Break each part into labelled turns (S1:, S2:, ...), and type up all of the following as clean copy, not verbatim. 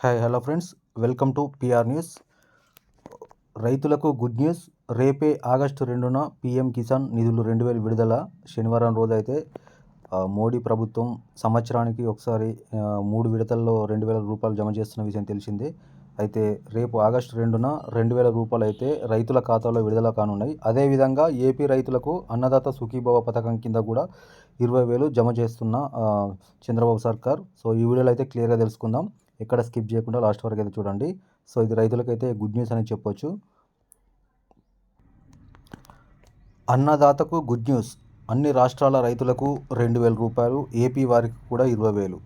S1: Hi hello friends, welcome to PR news. రైతులకు good news. రేపే August 2న PM Kisan నిధులు 2000 విడుదల. శనివారం రోజు అయితే మోడీ ప్రభుత్వం సంవత్సరానికి ఒకసారి 3 విడతల్లో 2000 రూపాయలు జమ చేస్తున్న విషయం తెలిసిందే. అయితే రేపు ఆగస్టు 2న 2000 రూపాయలు అయితే రైతుల ఖాతాలో విడుదల కానున్నాయి. అదేవిధంగా ఏపీ రైతులకు అన్నదాత సుఖీభవ పథకం కింద కూడా 20,000 జమ చేస్తున్న చంద్రబాబు సర్కార్. సో ఈ వీడియోలో అయితే క్లియర్గా తెలుసుకుందాం. ఎక్కడ స్కిప్ చేయకుండా లాస్ట్ వరకు అయితే చూడండి. సో ఇది రైతులకైతే గుడ్ న్యూస్ అని చెప్పొచ్చు. అన్నదాతకు గుడ్ న్యూస్. అన్ని రాష్ట్రాల రైతులకు 2,000 రూపాయలు, ఏపీ వారికి కూడా 20,000.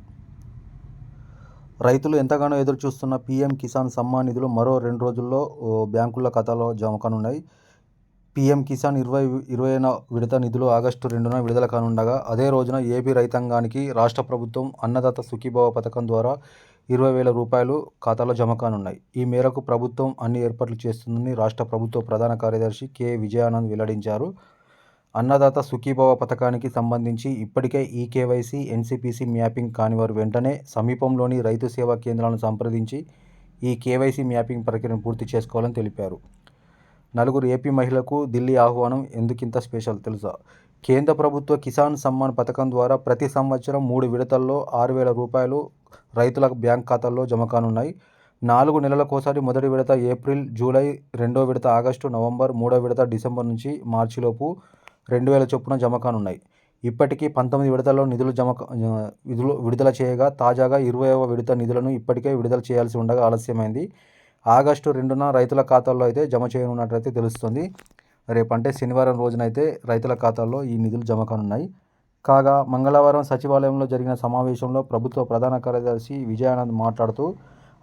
S1: రైతులు ఎంతగానో ఎదురు చూస్తున్న పీఎం కిసాన్ సమ్మాన్ నిధులు మరో 2 రోజుల్లో బ్యాంకుల ఖాతాలో జమ కానున్నాయి. పీఎం కిసాన్ 20వ విడత నిధులు ఆగస్టు 2న విడుదల కానుండగా, అదే రోజున ఏపీ రైతాంగానికి రాష్ట్ర ప్రభుత్వం అన్నదాత సుఖీభవ పథకం ద్వారా 20,000 రూపాయలు ఖాతాలో జమ కానున్నాయి. ఈ మేరకు ప్రభుత్వం అన్ని ఏర్పాట్లు చేస్తుందని రాష్ట్ర ప్రభుత్వ ప్రధాన కార్యదర్శి కె విజయానంద్ వెల్లడించారు. అన్నదాత సుఖీభవ పథకానికి సంబంధించి ఇప్పటికే ఈకేవైసీ, ఎన్సీపీసీ మ్యాపింగ్ కానివారు వెంటనే సమీపంలోని రైతు సేవా కేంద్రాలను సంప్రదించి ఈ కేవైసీ మ్యాపింగ్ ప్రక్రియను పూర్తి చేసుకోవాలని తెలిపారు. 4 ఏపీ మహిళలకు ఢిల్లీ ఆహ్వానం. ఎందుకింత స్పెషల్ తెలుసా? కేంద్ర ప్రభుత్వ కిసాన్ సమ్మాన్ పథకం ద్వారా ప్రతి సంవత్సరం 3 విడతల్లో 6,000 రూపాయలు రైతుల బ్యాంక్ ఖాతాల్లో జమ కానున్నాయి. 4 నెలలకోసారి మొదటి విడత ఏప్రిల్, జూలై, 2వ విడత ఆగస్టు, నవంబర్, 3వ విడత డిసెంబర్ నుంచి మార్చిలోపు 2,000 చొప్పున జమ కానున్నాయి. ఇప్పటికీ 19 విడతల్లో నిధులు విడుదల చేయగా, తాజాగా 20వ విడత నిధులను ఇప్పటికే విడుదల చేయాల్సి ఉండగా ఆలస్యమైంది. ఆగస్టు 2న రైతుల ఖాతాల్లో అయితే జమ చేయనున్నట్లయితే తెలుస్తుంది. రేపంటే శనివారం రోజునైతే రైతుల ఖాతాల్లో ఈ నిధులు జమ కానున్నాయి. కాగా మంగళవారం సచివాలయంలో జరిగిన సమావేశంలో ప్రభుత్వ ప్రధాన కార్యదర్శి విజయానంద్ మాట్లాడుతూ,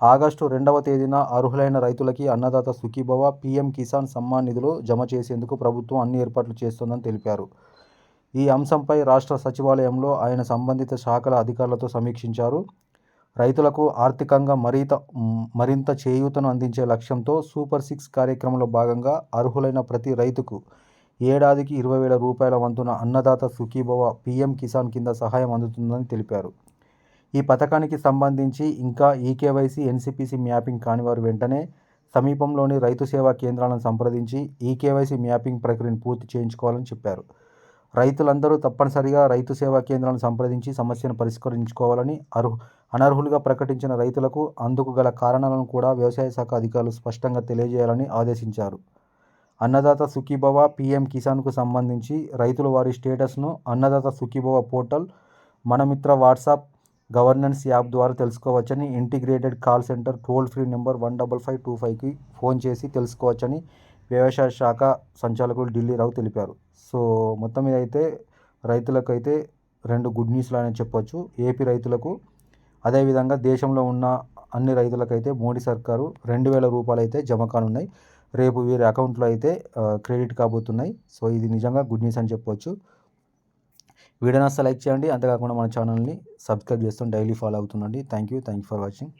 S1: ఆగస్టు 2వ తేదీన అర్హులైన రైతులకి అన్నదాత సుఖీభవ, పీఎం కిసాన్ సమ్మాన్ నిధులు జమ చేసేందుకు ప్రభుత్వం అన్ని ఏర్పాట్లు చేస్తోందని తెలిపారు. ఈ అంశంపై రాష్ట్ర సచివాలయంలో ఆయన సంబంధిత శాఖల అధికారులతో సమీక్షించారు. రైతులకు ఆర్థికంగా మరింత చేయూతను అందించే లక్ష్యంతో సూపర్ 6 కార్యక్రమంలో భాగంగా అర్హులైన ప్రతి రైతుకు ఏడాదికి 20,000 రూపాయల వంతున అన్నదాత సుఖీభవ, పీఎం కిసాన్ కింద సహాయం అందుతుందని తెలిపారు. ఈ పథకానికి సంబంధించి ఇంకా ఈకేవైసీ, ఎన్సీపీసీ మ్యాపింగ్ కానివారు వెంటనే సమీపంలోని రైతు సేవా కేంద్రాలను సంప్రదించి ఈకేవైసీ మ్యాపింగ్ ప్రక్రియను పూర్తి చేయించుకోవాలని చెప్పారు. రైతులందరూ తప్పనిసరిగా రైతు సేవా కేంద్రాలను సంప్రదించి సమస్యను పరిష్కరించుకోవాలని, అనర్హులుగా ప్రకటించిన రైతులకు అందుకు గల కారణాలను కూడా వ్యవసాయ శాఖ అధికారులు స్పష్టంగా తెలియజేయాలని ఆదేశించారు. అన్నదాత సుఖీభవ, పీఎం కిసాన్కు సంబంధించి రైతులు వారి స్టేటస్ను Annadata Sukhibhava portal, Manamitra WhatsApp, governance app ద్వారా తెలుసుకోవచ్చని, integrated call centre toll free number 15525కి ఫోన్ చేసి తెలుసుకోవచ్చని వ్యవసాయ శాఖ సంచాలకులు ఢిల్లీ రావు తెలిపారు. సో మొత్తం మీద అయితే రైతులకైతే 2 గుడ్ న్యూస్లు అని చెప్పొచ్చు. ఏపీ రైతులకు, అదేవిధంగా దేశంలో ఉన్న అన్ని రైతులకైతే మోడీ సర్కారు 2,000 రూపాయలు అయితే జమ కానున్నాయి. రేపు వీరి అకౌంట్లో అయితే క్రెడిట్ కాబోతున్నాయి. సో ఇది నిజంగా గుడ్ న్యూస్ అని చెప్పొచ్చు. వీడియో నచ్చితే లైక్ చేయండి. అంతేకాకుండా మన ఛానల్ని సబ్స్క్రైబ్ చేస్తూ డైలీ ఫాలో అవుతుండండి. Thank you for watching.